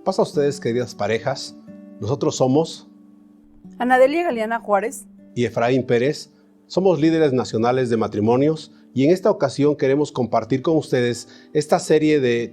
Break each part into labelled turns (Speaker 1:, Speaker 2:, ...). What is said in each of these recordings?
Speaker 1: Pasa a ustedes, queridas parejas, nosotros somos
Speaker 2: Anadelia Galeana Juárez
Speaker 1: y Efraín Pérez, somos líderes nacionales de matrimonios y en esta ocasión queremos compartir con ustedes esta serie de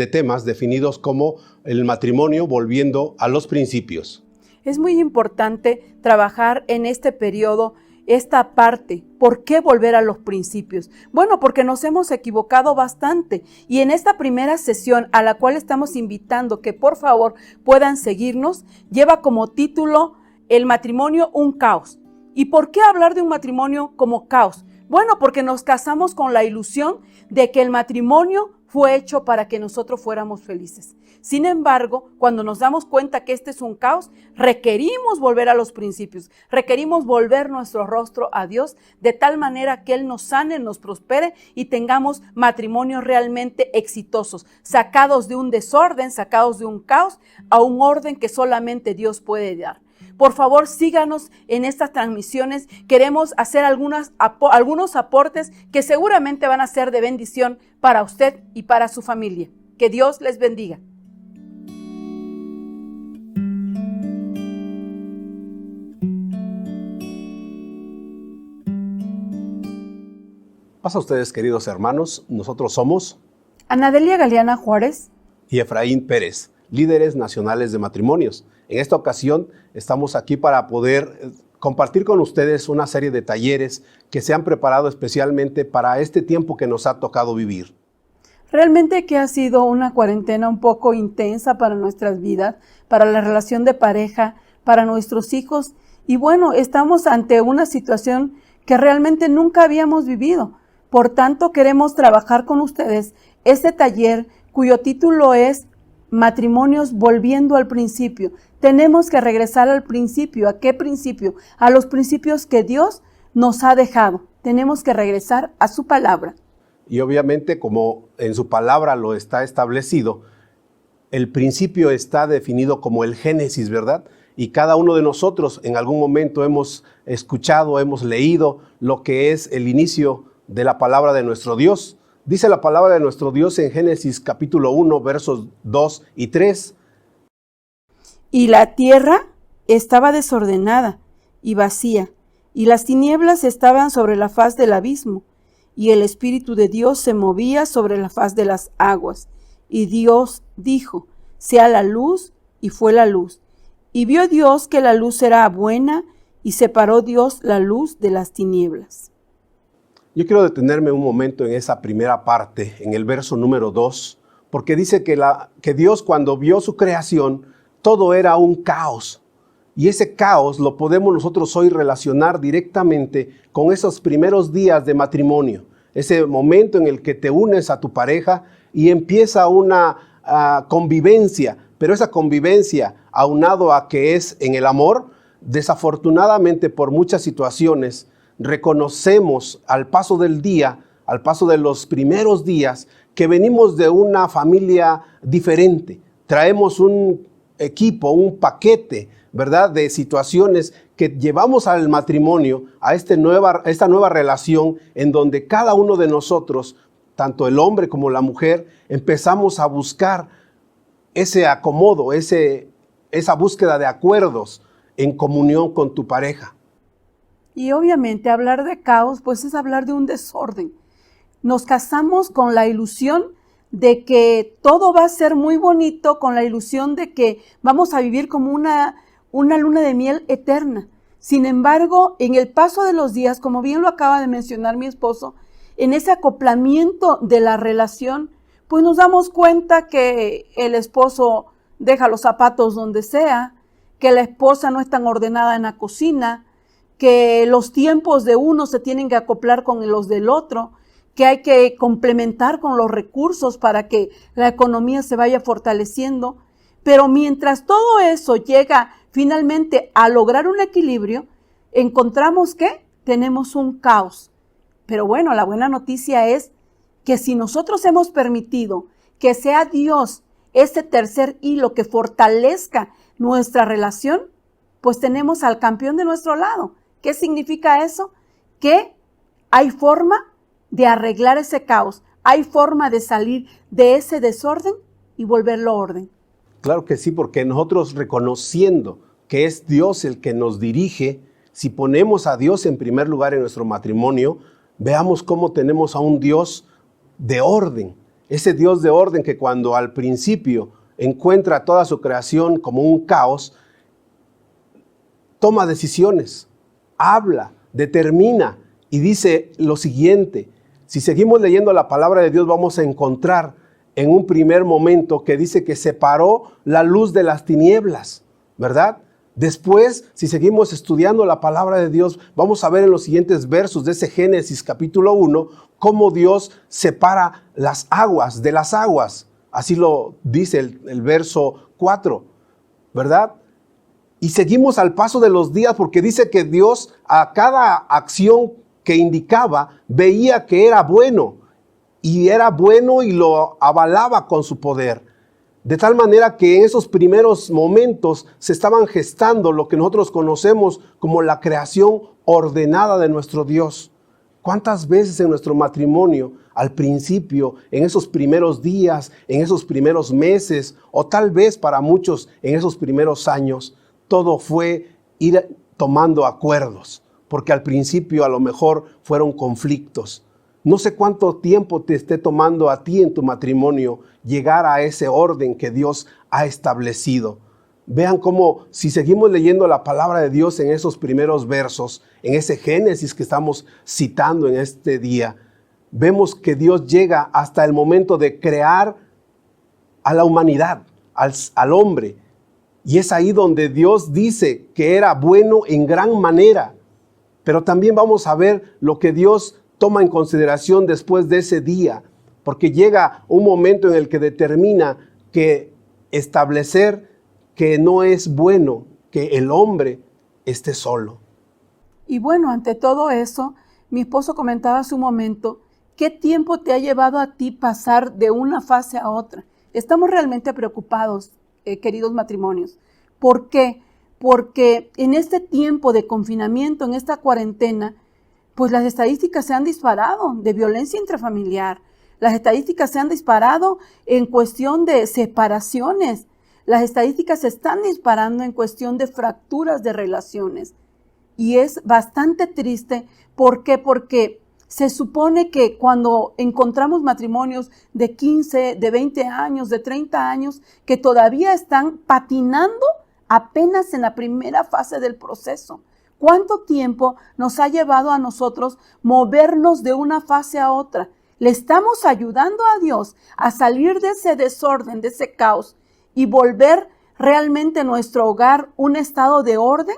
Speaker 1: temas definidos como el matrimonio volviendo a los principios.
Speaker 2: Es muy importante trabajar en este periodo esta parte. ¿Por qué volver a los principios? Bueno, porque nos hemos equivocado bastante y en esta primera sesión a la cual estamos invitando que por favor puedan seguirnos, lleva como título El matrimonio, un caos. ¿Y por qué hablar de un matrimonio como caos? Bueno, porque nos casamos con la ilusión de que el matrimonio fue hecho para que nosotros fuéramos felices. Sin embargo, cuando nos damos cuenta que este es un caos, requerimos volver a los principios, requerimos volver nuestro rostro a Dios de tal manera que Él nos sane, nos prospere y tengamos matrimonios realmente exitosos, sacados de un desorden, sacados de un caos a un orden que solamente Dios puede dar. Por favor, síganos en estas transmisiones. Queremos hacer algunos aportes que seguramente van a ser de bendición para usted y para su familia. Que Dios les bendiga.
Speaker 1: Pasa a ustedes, queridos hermanos, nosotros somos
Speaker 2: Anadelia Galeana Juárez
Speaker 1: y Efraín Pérez, líderes nacionales de matrimonios. En esta ocasión estamos aquí para poder compartir con ustedes una serie de talleres que se han preparado especialmente para este tiempo que nos ha tocado vivir.
Speaker 2: Realmente que ha sido una cuarentena un poco intensa para nuestras vidas, para la relación de pareja, para nuestros hijos. Y bueno, estamos ante una situación que realmente nunca habíamos vivido. Por tanto, queremos trabajar con ustedes este taller cuyo título es Matrimonios volviendo al principio. Tenemos que regresar al principio. ¿A qué principio? A los principios que Dios nos ha dejado. Tenemos que regresar a su palabra.
Speaker 1: Y obviamente, como en su palabra lo está establecido, el principio está definido como el Génesis, ¿verdad? Y cada uno de nosotros en algún momento hemos escuchado, hemos leído lo que es el inicio de la palabra de nuestro Dios. Dice la palabra de nuestro Dios en Génesis capítulo 1, versos 2 y 3.
Speaker 2: Y la tierra estaba desordenada y vacía, y las tinieblas estaban sobre la faz del abismo, y el Espíritu de Dios se movía sobre la faz de las aguas. Y Dios dijo, sea la luz, y fue la luz. Y vio Dios que la luz era buena, y separó Dios la luz de las tinieblas.
Speaker 1: Yo quiero detenerme un momento en esa primera parte, en el verso número 2, porque dice que Dios, cuando vio su creación, todo era un caos. Y ese caos lo podemos nosotros hoy relacionar directamente con esos primeros días de matrimonio. Ese momento en el que te unes a tu pareja y empieza una convivencia. Pero esa convivencia, aunado a que es en el amor, desafortunadamente por muchas situaciones, reconocemos al paso del día, al paso de los primeros días, que venimos de una familia diferente. Traemos un equipo, un paquete, ¿verdad?, de situaciones que llevamos al matrimonio, a esta nueva relación en donde cada uno de nosotros, tanto el hombre como la mujer, empezamos a buscar ese acomodo, esa búsqueda de acuerdos en comunión con tu pareja.
Speaker 2: Y obviamente hablar de caos, pues es hablar de un desorden. Nos casamos con la ilusión de que todo va a ser muy bonito, con la ilusión de que vamos a vivir como una luna de miel eterna. Sin embargo, en el paso de los días, como bien lo acaba de mencionar mi esposo, en ese acoplamiento de la relación, pues nos damos cuenta que el esposo deja los zapatos donde sea, que la esposa no es tan ordenada en la cocina, que los tiempos de uno se tienen que acoplar con los del otro, que hay que complementar con los recursos para que la economía se vaya fortaleciendo. Pero mientras todo eso llega finalmente a lograr un equilibrio, encontramos que tenemos un caos. Pero bueno, la buena noticia es que si nosotros hemos permitido que sea Dios ese tercer hilo que fortalezca nuestra relación, pues tenemos al campeón de nuestro lado. ¿Qué significa eso? Que hay forma de arreglar ese caos, hay forma de salir de ese desorden y volverlo orden.
Speaker 1: Claro que sí, porque nosotros reconociendo que es Dios el que nos dirige, si ponemos a Dios en primer lugar en nuestro matrimonio, veamos cómo tenemos a un Dios de orden. Ese Dios de orden que cuando al principio encuentra toda su creación como un caos, toma decisiones, habla, determina y dice lo siguiente. Si seguimos leyendo la palabra de Dios, vamos a encontrar en un primer momento que dice que separó la luz de las tinieblas, ¿verdad? Después, si seguimos estudiando la palabra de Dios, vamos a ver en los siguientes versos de ese Génesis capítulo 1, cómo Dios separa las aguas de las aguas. Así lo dice el verso 4, ¿verdad? Y seguimos al paso de los días porque dice que Dios a cada acción que indicaba veía que era bueno. Y era bueno y lo avalaba con su poder. De tal manera que en esos primeros momentos se estaban gestando lo que nosotros conocemos como la creación ordenada de nuestro Dios. ¿Cuántas veces en nuestro matrimonio, al principio, en esos primeros días, en esos primeros meses, o tal vez para muchos en esos primeros años, todo fue ir tomando acuerdos? Porque al principio a lo mejor fueron conflictos. No sé cuánto tiempo te esté tomando a ti en tu matrimonio llegar a ese orden que Dios ha establecido. Vean cómo si seguimos leyendo la palabra de Dios en esos primeros versos, en ese Génesis que estamos citando en este día, vemos que Dios llega hasta el momento de crear a la humanidad, al hombre. Y es ahí donde Dios dice que era bueno en gran manera. Pero también vamos a ver lo que Dios toma en consideración después de ese día, porque llega un momento en el que determina que establecer que no es bueno que el hombre esté solo.
Speaker 2: Y bueno, ante todo eso, mi esposo comentaba hace un momento, ¿qué tiempo te ha llevado a ti pasar de una fase a otra? Estamos realmente preocupados, queridos matrimonios. ¿Por qué? Porque en este tiempo de confinamiento, en esta cuarentena, pues las estadísticas se han disparado de violencia intrafamiliar. Las estadísticas se han disparado en cuestión de separaciones. Las estadísticas se están disparando en cuestión de fracturas de relaciones. Y es bastante triste. ¿Por qué? Porque se supone que cuando encontramos matrimonios de 15, de 20 años, de 30 años, que todavía están patinando apenas en la primera fase del proceso. ¿Cuánto tiempo nos ha llevado a nosotros movernos de una fase a otra? ¿Le estamos ayudando a Dios a salir de ese desorden, de ese caos y volver realmente nuestro hogar un estado de orden?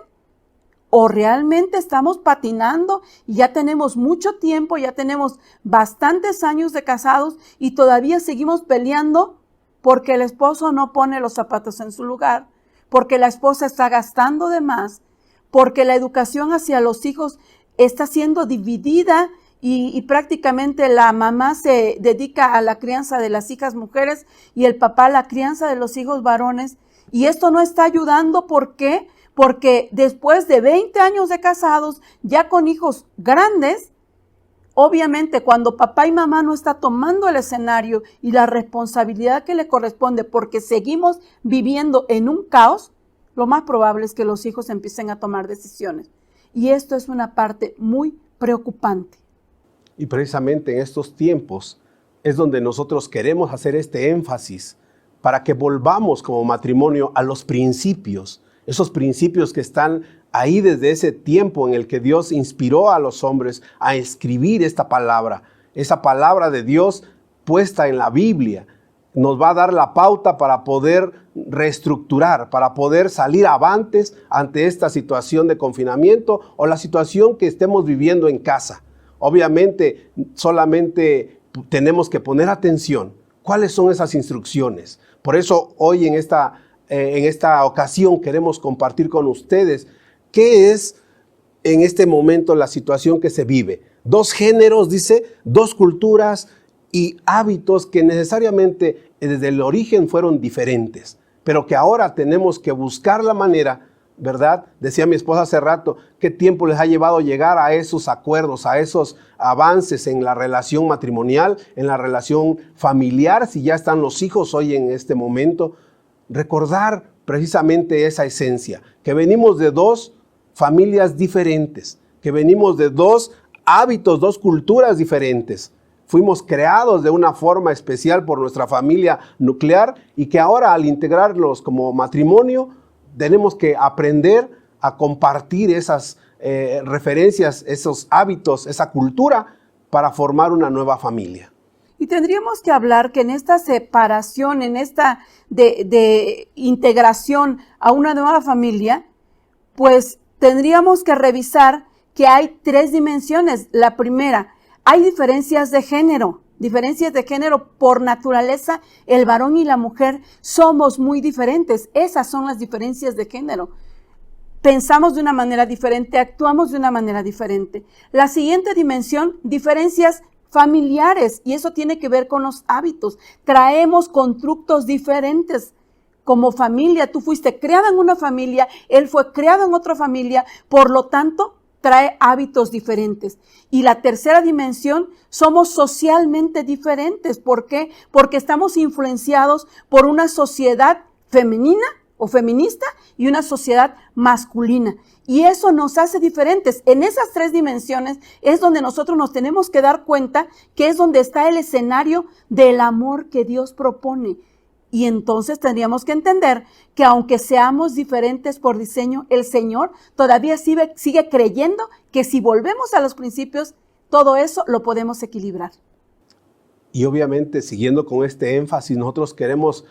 Speaker 2: ¿O realmente estamos patinando y ya tenemos mucho tiempo, ya tenemos bastantes años de casados y todavía seguimos peleando porque el esposo no pone los zapatos en su lugar, porque la esposa está gastando de más, porque la educación hacia los hijos está siendo dividida y prácticamente la mamá se dedica a la crianza de las hijas mujeres y el papá a la crianza de los hijos varones? Y esto no está ayudando. ¿Por qué? Porque después de 20 años de casados, ya con hijos grandes, obviamente cuando papá y mamá no está tomando el escenario y la responsabilidad que le corresponde porque seguimos viviendo en un caos, lo más probable es que los hijos empiecen a tomar decisiones. Y esto es una parte muy preocupante.
Speaker 1: Y precisamente en estos tiempos es donde nosotros queremos hacer este énfasis para que volvamos como matrimonio a los principios, esos principios que están ahí desde ese tiempo en el que Dios inspiró a los hombres a escribir esta palabra. Esa palabra de Dios puesta en la Biblia nos va a dar la pauta para poder reestructurar, para poder salir avantes ante esta situación de confinamiento o la situación que estemos viviendo en casa. Obviamente, solamente tenemos que poner atención. ¿Cuáles son esas instrucciones? Por eso hoy en esta ocasión queremos compartir con ustedes qué es en este momento la situación que se vive. 2 géneros, dice, 2 culturas y hábitos que necesariamente desde el origen fueron diferentes, pero que ahora tenemos que buscar la manera, ¿verdad? Decía mi esposa hace rato, ¿qué tiempo les ha llevado llegar a esos acuerdos, a esos avances en la relación matrimonial, en la relación familiar, si ya están los hijos hoy en este momento? recordar precisamente esa esencia, que venimos de dos familias diferentes, que venimos de dos hábitos, dos culturas diferentes. Fuimos creados de una forma especial por nuestra familia nuclear y que ahora al integrarlos como matrimonio tenemos que aprender a compartir esas referencias, esos hábitos, esa cultura para formar una nueva familia.
Speaker 2: Y tendríamos que hablar que en esta separación, en esta de integración a una nueva familia, pues tendríamos que revisar que hay 3 dimensiones. La primera, hay diferencias de género por naturaleza. El varón y la mujer somos muy diferentes. Esas son las diferencias de género. Pensamos de una manera diferente, actuamos de una manera diferente. La siguiente dimensión, diferencias familiares, y eso tiene que ver con los hábitos. Traemos constructos diferentes. Como familia, tú fuiste creada en una familia, él fue creado en otra familia, por lo tanto, trae hábitos diferentes. Y la tercera dimensión, somos socialmente diferentes. ¿Por qué? Porque estamos influenciados por una sociedad femenina o feminista y una sociedad masculina. Y eso nos hace diferentes. En esas 3 dimensiones es donde nosotros nos tenemos que dar cuenta que es donde está el escenario del amor que Dios propone. Y entonces tendríamos que entender que aunque seamos diferentes por diseño, el Señor todavía sigue creyendo que si volvemos a los principios, todo eso lo podemos equilibrar.
Speaker 1: Y obviamente, siguiendo con este énfasis, nosotros queremos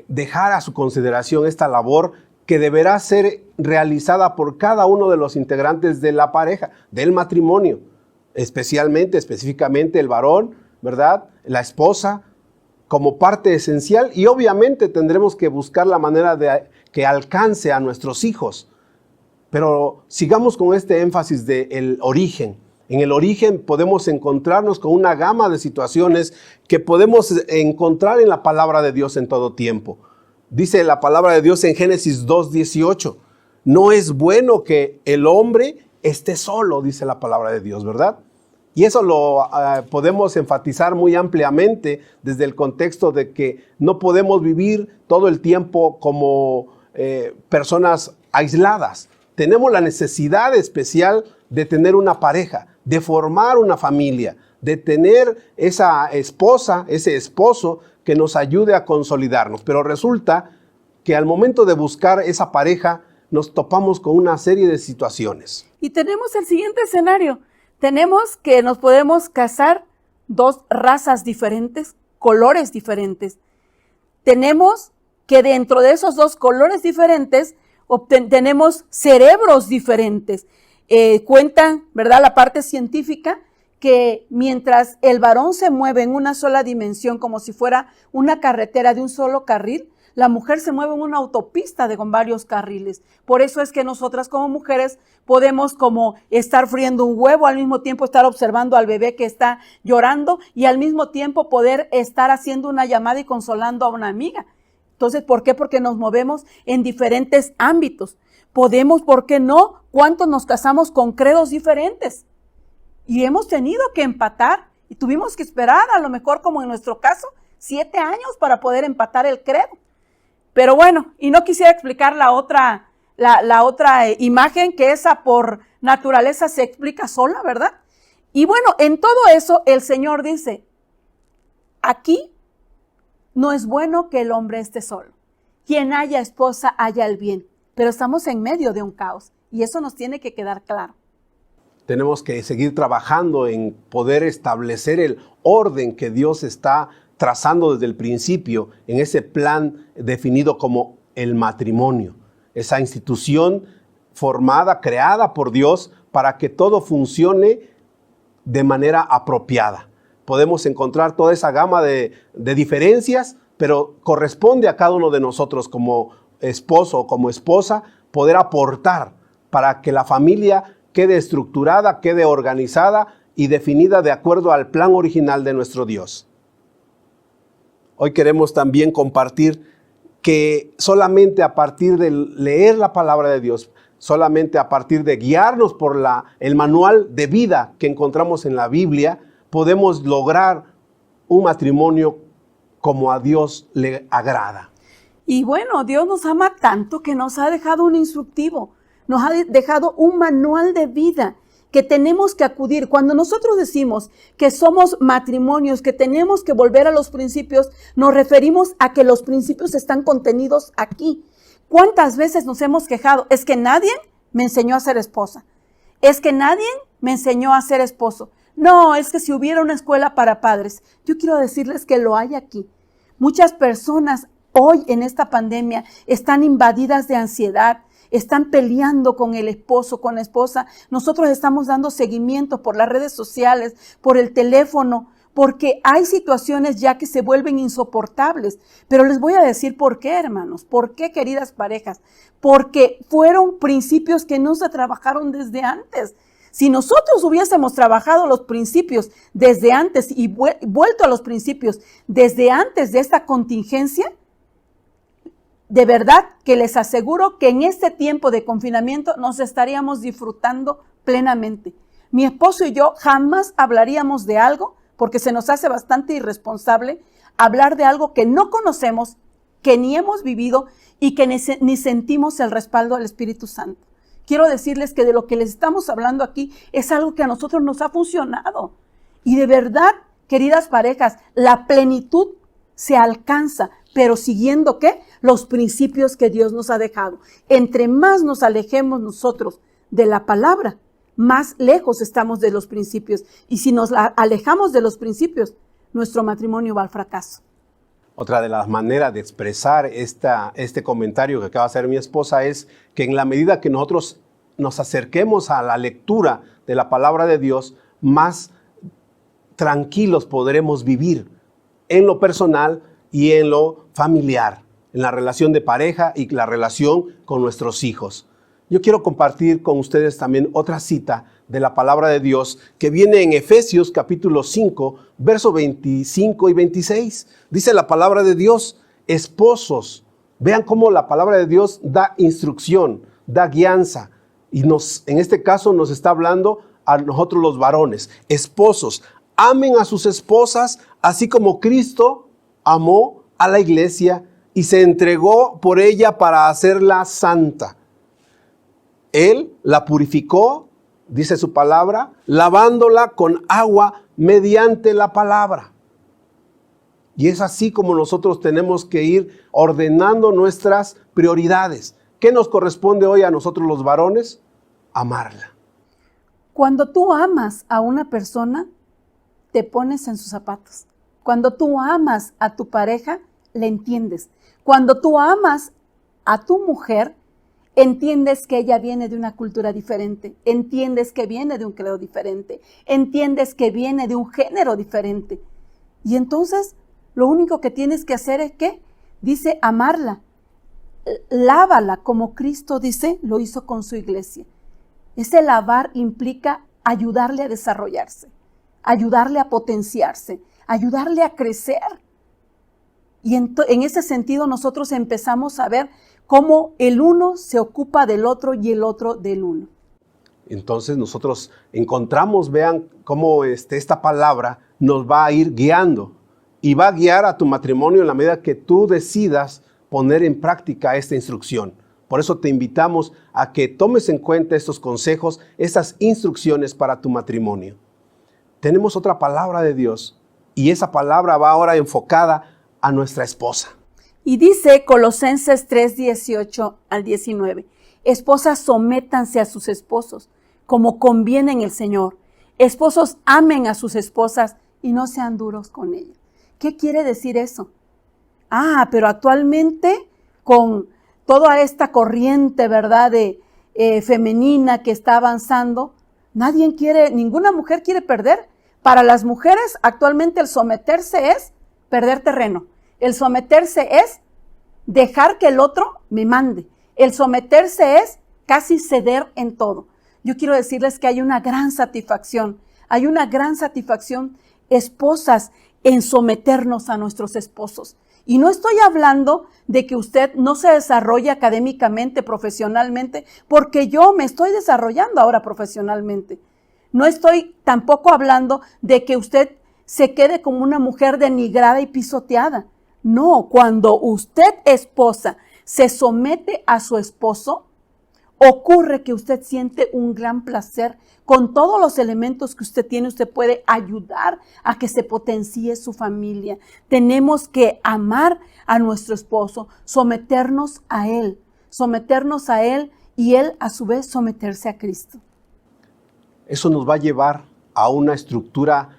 Speaker 1: dejar a su consideración esta labor que deberá ser realizada por cada uno de los integrantes de la pareja, del matrimonio, específicamente el varón, ¿verdad? La esposa, como parte esencial, y obviamente tendremos que buscar la manera de que alcance a nuestros hijos. Pero sigamos con este énfasis del origen. En el origen podemos encontrarnos con una gama de situaciones que podemos encontrar en la palabra de Dios en todo tiempo. Dice la palabra de Dios en Génesis 2:18, no es bueno que el hombre esté solo, dice la palabra de Dios, ¿verdad? Y eso lo podemos enfatizar muy ampliamente desde el contexto de que no podemos vivir todo el tiempo como personas aisladas. Tenemos la necesidad especial de tener una pareja, de formar una familia, de tener esa esposa, ese esposo que nos ayude a consolidarnos. Pero resulta que al momento de buscar esa pareja nos topamos con una serie de situaciones.
Speaker 2: Y tenemos el siguiente escenario. Tenemos que nos podemos casar 2 razas diferentes, colores diferentes. Tenemos que dentro de esos 2 colores diferentes tenemos cerebros diferentes. Cuentan, ¿verdad?, la parte científica, que mientras el varón se mueve en una sola dimensión, como si fuera una carretera de un solo carril, la mujer se mueve en una autopista con varios carriles. Por eso es que nosotras como mujeres podemos como estar friendo un huevo, al mismo tiempo estar observando al bebé que está llorando y al mismo tiempo poder estar haciendo una llamada y consolando a una amiga. Entonces, ¿por qué? Porque nos movemos en diferentes ámbitos. Podemos, ¿por qué no? ¿Cuántos nos casamos con credos diferentes? Y hemos tenido que empatar y tuvimos que esperar, a lo mejor como en nuestro caso, 7 años para poder empatar el credo. Pero bueno, y no quisiera explicar la otra imagen, que esa por naturaleza se explica sola, ¿verdad? Y bueno, en todo eso el Señor dice, aquí no es bueno que el hombre esté solo. Quien haya esposa, haya el bien. Pero estamos en medio de un caos y eso nos tiene que quedar claro.
Speaker 1: Tenemos que seguir trabajando en poder establecer el orden que Dios está trazando desde el principio en ese plan definido como el matrimonio. Esa institución formada, creada por Dios para que todo funcione de manera apropiada. Podemos encontrar toda esa gama de diferencias, pero corresponde a cada uno de nosotros como esposo o como esposa poder aportar para que la familia quede estructurada, quede organizada y definida de acuerdo al plan original de nuestro Dios. Hoy queremos también compartir que solamente a partir de leer la palabra de Dios, solamente a partir de guiarnos por el manual de vida que encontramos en la Biblia, podemos lograr un matrimonio como a Dios le agrada.
Speaker 2: Y bueno, Dios nos ama tanto que nos ha dejado un instructivo, nos ha dejado un manual de vida que tenemos que acudir. Cuando nosotros decimos que somos matrimonios, que tenemos que volver a los principios, nos referimos a que los principios están contenidos aquí. ¿Cuántas veces nos hemos quejado? Es que nadie me enseñó a ser esposa. Es que nadie me enseñó a ser esposo. No, es que si hubiera una escuela para padres. Yo quiero decirles que lo hay aquí. Muchas personas hoy en esta pandemia están invadidas de ansiedad, están peleando con el esposo, con la esposa. Nosotros estamos dando seguimiento por las redes sociales, por el teléfono, porque hay situaciones ya que se vuelven insoportables. Pero les voy a decir por qué, hermanos, por qué, queridas parejas, porque fueron principios que no se trabajaron desde antes. Si nosotros hubiésemos trabajado los principios desde antes y vuelto a los principios desde antes de esta contingencia, de verdad que les aseguro que en este tiempo de confinamiento nos estaríamos disfrutando plenamente. Mi esposo y yo jamás hablaríamos de algo, porque se nos hace bastante irresponsable hablar de algo que no conocemos, que ni hemos vivido y que ni sentimos el respaldo del Espíritu Santo. Quiero decirles que de lo que les estamos hablando aquí es algo que a nosotros nos ha funcionado. Y de verdad, queridas parejas, la plenitud se alcanza, pero siguiendo ¿qué? Los principios que Dios nos ha dejado. Entre más nos alejemos nosotros de la palabra, más lejos estamos de los principios. Y si nos alejamos de los principios, nuestro matrimonio va al fracaso.
Speaker 1: Otra de las maneras de expresar este comentario que acaba de hacer mi esposa es que en la medida que nosotros nos acerquemos a la lectura de la palabra de Dios, más tranquilos podremos vivir en lo personal y en lo familiar, en la relación de pareja y la relación con nuestros hijos. Yo quiero compartir con ustedes también otra cita de la palabra de Dios que viene en Efesios capítulo 5, versos 25 y 26. Dice la palabra de Dios, esposos, vean cómo la palabra de Dios da instrucción, da guianza. Y en este caso nos está hablando a nosotros los varones. Esposos, amen a sus esposas, así como Cristo amó a la iglesia y se entregó por ella para hacerla santa. Él la purificó, dice su palabra, lavándola con agua mediante la palabra. Y es así como nosotros tenemos que ir ordenando nuestras prioridades. ¿Qué nos corresponde hoy a nosotros los varones? Amarla.
Speaker 2: Cuando tú amas a una persona, te pones en sus zapatos. Cuando tú amas a tu pareja, le entiendes. Cuando tú amas a tu mujer, entiendes que ella viene de una cultura diferente, entiendes que viene de un credo diferente, entiendes que viene de un género diferente. Y entonces, lo único que tienes que hacer es ¿qué? Dice amarla, lávala como Cristo dice, lo hizo con su iglesia. Ese lavar implica ayudarle a desarrollarse, ayudarle a potenciarse, ayudarle a crecer. Y en ese sentido nosotros empezamos a ver cómo el uno se ocupa del otro y el otro del uno.
Speaker 1: Entonces nosotros encontramos, vean cómo esta palabra nos va a ir guiando y va a guiar a tu matrimonio en la medida que tú decidas poner en práctica esta instrucción. Por eso te invitamos a que tomes en cuenta estos consejos, estas instrucciones para tu matrimonio. Tenemos otra palabra de Dios y esa palabra va ahora enfocada a nuestra esposa.
Speaker 2: Y dice Colosenses 3, 18 al 19, esposas sométanse a sus esposos, como conviene en el Señor. Esposos amen a sus esposas y no sean duros con ellas. ¿Qué quiere decir eso? Pero actualmente con toda esta corriente, ¿verdad?, femenina que está avanzando, ninguna mujer quiere perder. Para las mujeres actualmente el someterse es perder terreno. El someterse es dejar que el otro me mande. El someterse es casi ceder en todo. Yo quiero decirles que hay una gran satisfacción, esposas, en someternos a nuestros esposos. Y no estoy hablando de que usted no se desarrolle académicamente, profesionalmente, porque yo me estoy desarrollando ahora profesionalmente. No estoy tampoco hablando de que usted se quede como una mujer denigrada y pisoteada. No, cuando usted, esposa, se somete a su esposo, ocurre que usted siente un gran placer. Con todos los elementos que usted tiene, usted puede ayudar a que se potencie su familia. Tenemos que amar a nuestro esposo, someternos a él y él a su vez someterse a Cristo.
Speaker 1: Eso nos va a llevar a una estructura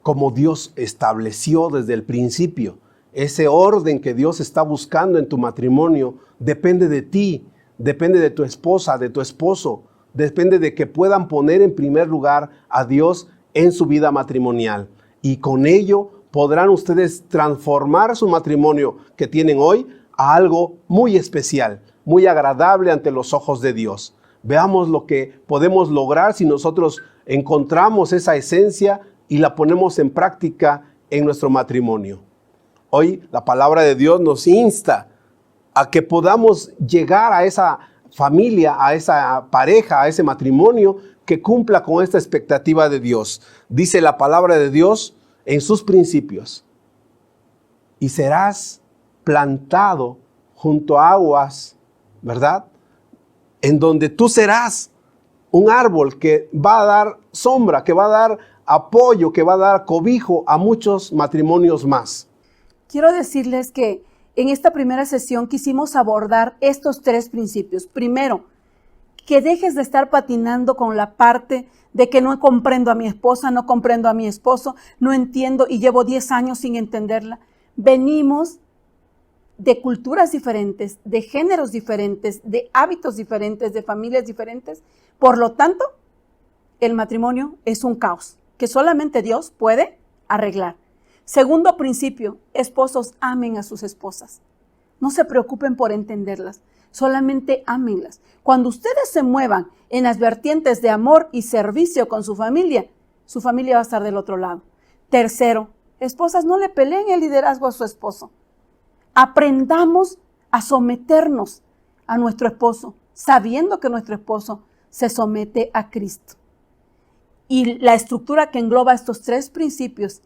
Speaker 1: como Dios estableció desde el principio. Ese orden que Dios está buscando en tu matrimonio depende de ti, depende de tu esposa, de tu esposo, depende de que puedan poner en primer lugar a Dios en su vida matrimonial. Y con ello podrán ustedes transformar su matrimonio que tienen hoy a algo muy especial, muy agradable ante los ojos de Dios. Veamos lo que podemos lograr si nosotros encontramos esa esencia y la ponemos en práctica en nuestro matrimonio. Hoy la palabra de Dios nos insta a que podamos llegar a esa familia, a esa pareja, a ese matrimonio que cumpla con esta expectativa de Dios. Dice la palabra de Dios en sus principios: y serás plantado junto a aguas, ¿verdad? En donde tú serás un árbol que va a dar sombra, que va a dar apoyo, que va a dar cobijo a muchos matrimonios más.
Speaker 2: Quiero decirles que en esta primera sesión quisimos abordar estos 3 principios. Primero, que dejes de estar patinando con la parte de que no comprendo a mi esposa, no comprendo a mi esposo, no entiendo y llevo 10 años sin entenderla. Venimos de culturas diferentes, de géneros diferentes, de hábitos diferentes, de familias diferentes. Por lo tanto, el matrimonio es un caos que solamente Dios puede arreglar. Segundo principio, esposos, amen a sus esposas. No se preocupen por entenderlas, solamente ámenlas. Cuando ustedes se muevan en las vertientes de amor y servicio con su familia va a estar del otro lado. Tercero, esposas, no le peleen el liderazgo a su esposo. Aprendamos a someternos a nuestro esposo, sabiendo que nuestro esposo se somete a Cristo. Y la estructura que engloba estos 3 principios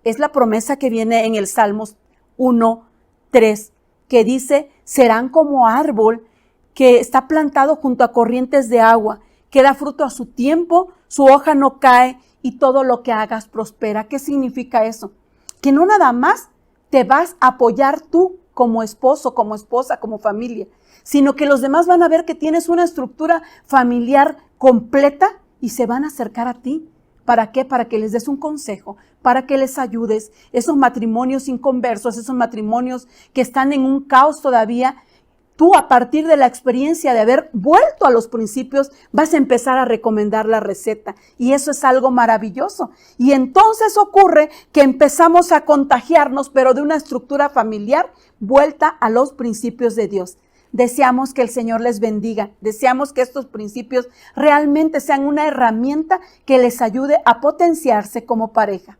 Speaker 2: es la promesa que viene en el Salmos 1:3, que dice: serán como árbol que está plantado junto a corrientes de agua, que da fruto a su tiempo, su hoja no cae y todo lo que hagas prospera. ¿Qué significa eso? Que no nada más te vas a apoyar tú como esposo, como esposa, como familia, sino que los demás van a ver que tienes una estructura familiar completa y se van a acercar a ti. ¿Para qué? Para que les des un consejo, para que les ayudes. Esos matrimonios inconversos, esos matrimonios que están en un caos todavía, tú a partir de la experiencia de haber vuelto a los principios, vas a empezar a recomendar la receta. Y eso es algo maravilloso. Y entonces ocurre que empezamos a contagiarnos, pero de una estructura familiar vuelta a los principios de Dios. Deseamos que el Señor les bendiga. Deseamos que estos principios realmente sean una herramienta que les ayude a potenciarse como pareja.